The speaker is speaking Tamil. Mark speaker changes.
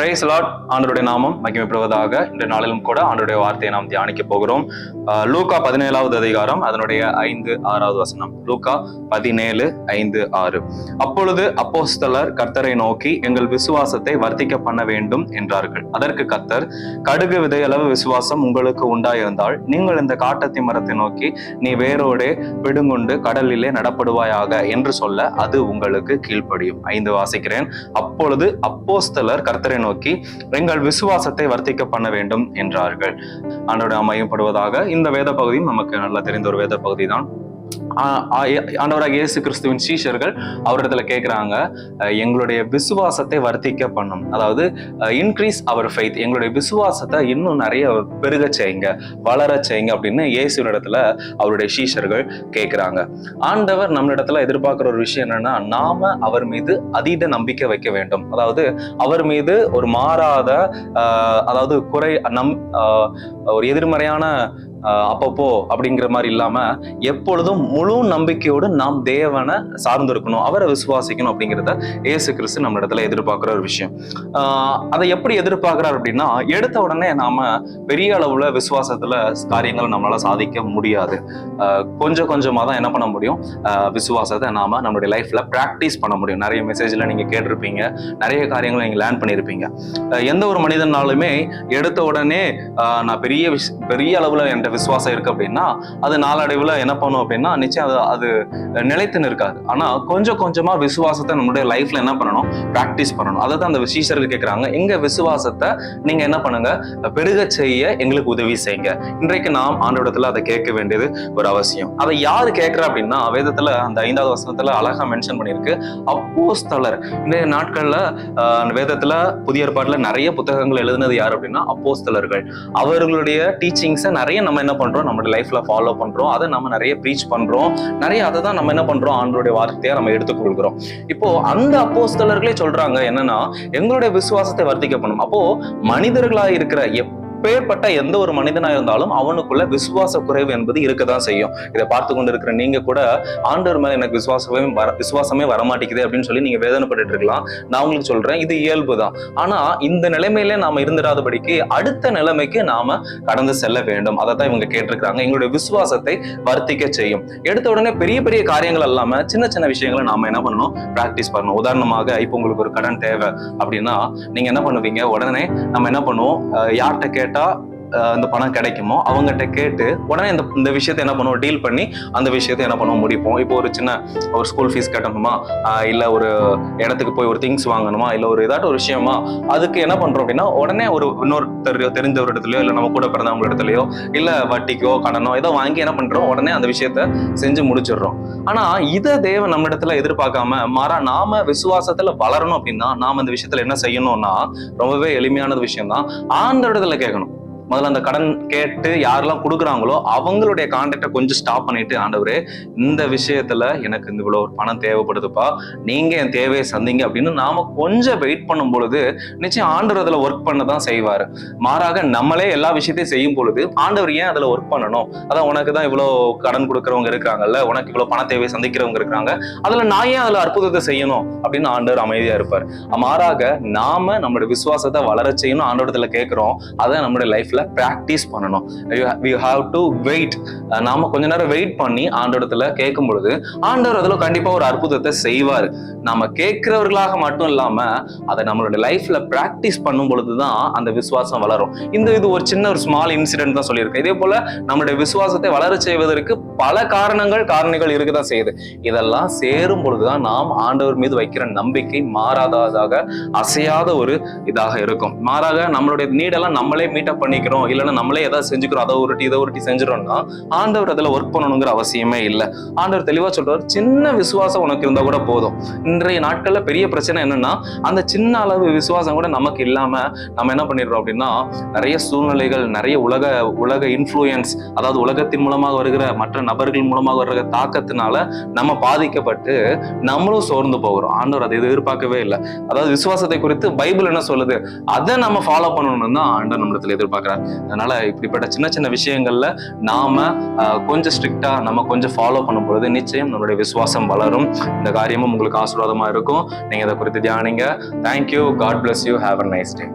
Speaker 1: Price Lord. ஆண்டவருடைய நாமம் மகிமைப்படுவதாக. இந்த நாளிலும் கூட ஆண்டவருடைய வார்த்தையை நாம் தியானிக்க போகிறோம். லூக்கா 17வது அதிகாரம் அதனுடைய 5-6வது வசனம். லூக்கா 17:5-6. அப்பொழுது அப்போஸ்தலர் கர்த்தரை நோக்கி, எங்கள் விசுவாசத்தை வர்த்திக்க பண்ண வேண்டும் என்றார்கள். அதற்கு கர்த்தர், கடுகு விதையளவு விசுவாசம் உங்களுக்கு உண்டாயிருந்தால் நீங்கள் இந்த காட்டத்தி மரத்தை நோக்கி, நீ வேரோடே பிடுங்குண்டு கடலிலே நடப்படுவாயாக என்று சொல்ல அது உங்களுக்கு கீழ்ப்படியும். 5 வாசிக்கிறேன். அப்பொழுது அப்போஸ்தலர் கர்த்தரை நோக்கி, எங்கள் விசுவாசத்தை வர்த்திக்க பண்ண வேண்டும் என்றார்கள். ஆண்டவருடைய மையப்படுவதாக. இந்த வேத பகுதியும் நமக்கு நல்லா தெரிந்த ஒரு வேத பகுதி தான். ஆண்டவராக இயேசு கிறிஸ்துவின் சீஷர்கள் அவரிடத்துல கேட்கிறாங்க, எங்களுடைய விசுவாசத்தை வர்த்திக்க பண்ணும், அதாவது இன்க்ரீஸ் அவர் ஃபெய்த், எங்களுடைய விசுவாசத்தை இன்னும் நிறைய பெருக செய்யுங்க, வளர செய்யுங்க அப்படின்னு இயேசுவின் இடத்துல அவருடைய சீஷர்கள் கேட்கிறாங்க. ஆண்டவர் நம்மளிடத்துல எதிர்பார்க்கிற ஒரு விஷயம் என்னன்னா, நாம அவர் மீது அதீத நம்பிக்கை வைக்க வேண்டும். அதாவது அவர் மீது ஒரு மாறாத அதாவது ஒரு எதிர்மறையான அப்பப்போ அப்படிங்கிற மாதிரி இல்லாம எப்பொழுதும் முழு நம்பிக்கையோடு நாம் தேவனை சார்ந்து இருக்கணும், அவரை விசுவாசிக்கணும் அப்படிங்கிறத இயேசு கிறிஸ்து நம்ம இடத்துல எதிர்பார்க்கிற ஒரு விஷயம். அதை எப்படி எதிர்பார்க்கிறார் அப்படின்னா, எடுத்த உடனே நாம பெரிய அளவுல விசுவாசத்துல காரியங்களை நம்மளால சாதிக்க முடியாது. கொஞ்சம் கொஞ்சமா தான் என்ன பண்ண முடியும், விசுவாசத்தை நாம நம்மளுடைய லைஃப்ல பிராக்டிஸ் பண்ண முடியும். நிறைய மெசேஜ்ல நீங்க கேட்டிருப்பீங்க, நிறைய காரியங்களை நீங்க லேர்ன் பண்ணியிருப்பீங்க. எந்த ஒரு மனிதனாலுமே எடுத்த உடனே நான் பெரிய அளவுல என்கிட்ட விசுவாசம் இருக்கு அப்படின்னா அது நாளடைவுல என்ன பண்ணும் அப்படின்னா நிச்சயம் அது நிலைத்துன்னு இருக்காது. ஆனா கொஞ்சம் கொஞ்சமா விசுவாசத்தை நம்மளுடைய லைஃப்ல என்ன பண்ணணும், பிராக்டிஸ் பண்ணணும். அதான் அந்த சீஷர்கள் கேட்கிறாங்க, எங்க விசுவாசத்தை நீங்க என்ன பண்ணுங்க, பெருக செய்ய எங்களுக்கு உதவி செய்யுங்க. இன்றைக்கு நாம் ஆண்டவரிடத்துல அதை கேட்க வேண்டியது ஒரு அவசியம். அதை யாரு கேட்கிறா அப்படின்னா, வேதத்துல அந்த 5வது வசனத்துல அழகா மென்ஷன் பண்ணியிருக்கு, அப்போஸ்தலர். இன்றைய நாட்கள்ல வேதத்துல புதிய ஏற்பாட்டுல நிறைய புத்தகங்கள் எழுதுனது யார் அப்படின்னா அப்போஸ்தலர்கள். அவர்களுடைய டீச்சிங்ஸை நிறைய நம்ம என்ன பண்றோம், நம்மளுடைய லைஃப்ல ஃபாலோ பண்றோம், அதை நம்ம நிறைய ப்ரீச் பண்றோம், நிறைய அதை தான் நம்ம என்ன பண்றோம், ஆண்டவருடைய வார்த்தையா நம்ம எடுத்துக்கொள்கிறோம். இப்போ அந்த அப்போஸ்தலர்களே சொல்றாங்க என்னன்னா, எங்களுடைய விசுவாசத்தை வர்த்திக்க பண்ணும். அப்போ மனிதர்களா இருக்கிற பேர்பட்ட எந்த ஒரு மனிதனா இருந்தாலும் அவனுக்குள்ள விசுவாச குறைவு என்பது இருக்கதான் செய்யும். இதை பார்த்து கொண்டு இருக்கிற நீங்க கூட ஆண்டவர் மேல எனக்கு விசுவாசமே வரமாட்டேங்குது அப்படின்னு சொல்லி நீங்க வேதனைப்பட்டு இருக்கலாம். நான் உங்களுக்கு சொல்றேன், இது இயல்புதான். ஆனா இந்த நிலைமையில நாம இருந்துடாதபடிக்கு அடுத்த நிலைமைக்கு நாம கடந்து செல்ல வேண்டும். அதைத்தான் இவங்க கேட்டிருக்கிறாங்க, எங்களுடைய விசுவாசத்தை வர்த்திக்க செய்யும். எடுத்த உடனே பெரிய பெரிய காரியங்கள் இல்லாம சின்ன சின்ன விஷயங்களை நாம என்ன பண்ணணும், பிராக்டிஸ் பண்ணணும். உதாரணமாக இப்போ உங்களுக்கு ஒரு கடன் தேவை அப்படின்னா நீங்க என்ன பண்ணுவீங்க, உடனே நம்ம என்ன பண்ணுவோம், யார்கிட்ட கேட்டா இந்த பணம் கிடைக்குமோ அவங்ககிட்ட கேட்டு உடனே இந்த விஷயத்தை என்ன பண்ணுவோம், டீல் பண்ணி அந்த விஷயத்தை என்ன பண்ணுவோம், முடிப்போம். இப்போ ஒரு ஸ்கூல் ஃபீஸ் கட்டணுமா, இல்ல ஒரு இடத்துக்கு போய் ஒரு திங்ஸ் வாங்கணுமா, இல்ல ஒரு ஏதாட்டும் ஒரு விஷயமா, அதுக்கு என்ன பண்றோம் அப்படின்னா உடனே இன்னொருத்தர் தெரிஞ்ச ஒரு இடத்துலயோ இல்ல நம்ம கூட பிறந்தவங்க இடத்துலயோ இல்ல வட்டிக்கோ கடனோ ஏதோ வாங்கி என்ன பண்றோம், உடனே அந்த விஷயத்த செஞ்சு முடிச்சிடுறோம். ஆனா இதை தேவன் நம்ம இடத்துல எதிர்பார்க்காம மாறா நாம விசுவாசத்துல வளரணும் அப்படின்னா நாம இந்த விஷயத்துல என்ன செய்யணும்னா, ரொம்பவே எளிமையானது விஷயம் தான். ஆண்டவரிடத்துல கேட்கணும். முதல்ல அந்த கடன் கேட்டு யாரெல்லாம் கொடுக்குறாங்களோ அவங்களுடைய கான்டாக்டை கொஞ்சம் ஸ்டாப் பண்ணிட்டு, ஆண்டவரே இந்த விஷயத்துல எனக்கு இந்த இவ்வளவு பணம் தேவைப்படுதுப்பா, நீங்க என் தேவையை சந்திங்க அப்படின்னு நாம கொஞ்சம் வெயிட் பண்ணும் பொழுது நிச்சயம் ஆண்டவர் அதுல ஒர்க் பண்ணதான் செய்வாரு. மாறாக நம்மளே எல்லா விஷயத்தையும் செய்யும் பொழுது ஆண்டவர் ஏன் அதுல ஒர்க் பண்ணணும், அதான் உனக்கு தான் இவ்வளவு கடன் கொடுக்கறவங்க இருக்கிறாங்கல்ல, உனக்கு இவ்வளவு பண தேவையை சந்திக்கிறவங்க இருக்கிறாங்க, அதுல நான் ஏன் அதுல அற்புதத்தை செய்யணும் அப்படின்னு ஆண்டவர் அமைதியா இருப்பார். மாறாக நாம நம்மளுடைய விசுவாசத்தை வளர செய்யணும், ஆண்டவரத்துல கேட்கிறோம், அதை நம்மளுடைய லைஃப்ல பிராக்டிஸ் பண்ணணும். we have to wait. நாம கொஞ்ச நேரம் வெயிட் பண்ணி ஆண்டவரிடத்துல கேட்கும் பொழுது ஆண்டவர் அதுல கண்டிப்பா ஒரு அற்புதத்தை செய்வாரு. நாம கேட்கிறவர்களாக மட்டும் இல்லாம அதை நம்மளுடைய லைஃப்ல பிராக்டிஸ் பண்ணும் பொழுதுதான் அந்த விசுவாசம் வளரும். இது ஒரு சின்ன ஒரு ஸ்மால் இன்சிடென்ட் தான் சொல்லியிருக்கேன். இதே போல நம்மளுடைய விசுவாசத்தை வளர செய்வதற்கு பல காரணிகள் இருக்குதான் செய்யுது. இதெல்லாம் சேரும் பொழுதுதான் நாம் ஆண்டவர் மீது வைக்கிற நம்பிக்கை மாறாததாக அசையாத ஒரு இதாக இருக்கும். மாறாக நம்மளுடைய நீடெல்லாம் நம்மளே மீட்டப் பண்ணிக்கிறோம், இல்லைன்னா நம்மளே ஏதாவது செஞ்சுக்கிறோம், இதை உருட்டி செஞ்சிடறோம்னா ஆண்டவர் அதுல ஒர்க் பண்ணணுங்கிற அவசியமே இல்லை. ஆண்டவர் தெளிவா சொல்றாரு, சின்ன விசுவாசம் உனக்கு இருந்தா கூட போதும். இன்றைய நாட்கள்ல பெரிய பிரச்சனை என்னன்னா, அந்த சின்ன அளவு விசுவாசம் கூட நமக்கு இல்லாம நம்ம என்ன பண்ணிடுறோம் அப்படின்னா, நிறைய சூழ்நிலைகள், நிறைய உலக இன்ஃப்ளூயன்ஸ், அதாவது உலகத்தின் மூலமாக வருகிற மற்ற நபர்கள் மூலமாக வர்ற தாக்கத்தினால நம்ம பாதிக்கப்பட்டு நம்மளும் சோர்ந்து போகிறோம். ஆண்டவர் அதை எதிர்பார்க்கவே இல்லை. அதாவது விசுவாசத்தை குறித்து பைபிள் என்ன சொல்லுது, அதை நம்ம ஃபாலோ பண்ணணும்னு தான் ஆண்டவர் நம்மிடத்துல எதிர்பார்க்கிறார். அதனால இப்படிப்பட்ட சின்ன சின்ன விஷயங்கள்ல நாம கொஞ்சம் ஸ்ட்ரிக்டா நம்ம கொஞ்சம் ஃபாலோ பண்ணும் பொழுது நிச்சயம் நம்மளுடைய விசுவாசம் வளரும். இந்த காரியமும் உங்களுக்கு ஆசீர்வாதமா இருக்கும். நீங்க இதை குறித்து தியானிங்க. Thank you. God bless you. Have a nice day.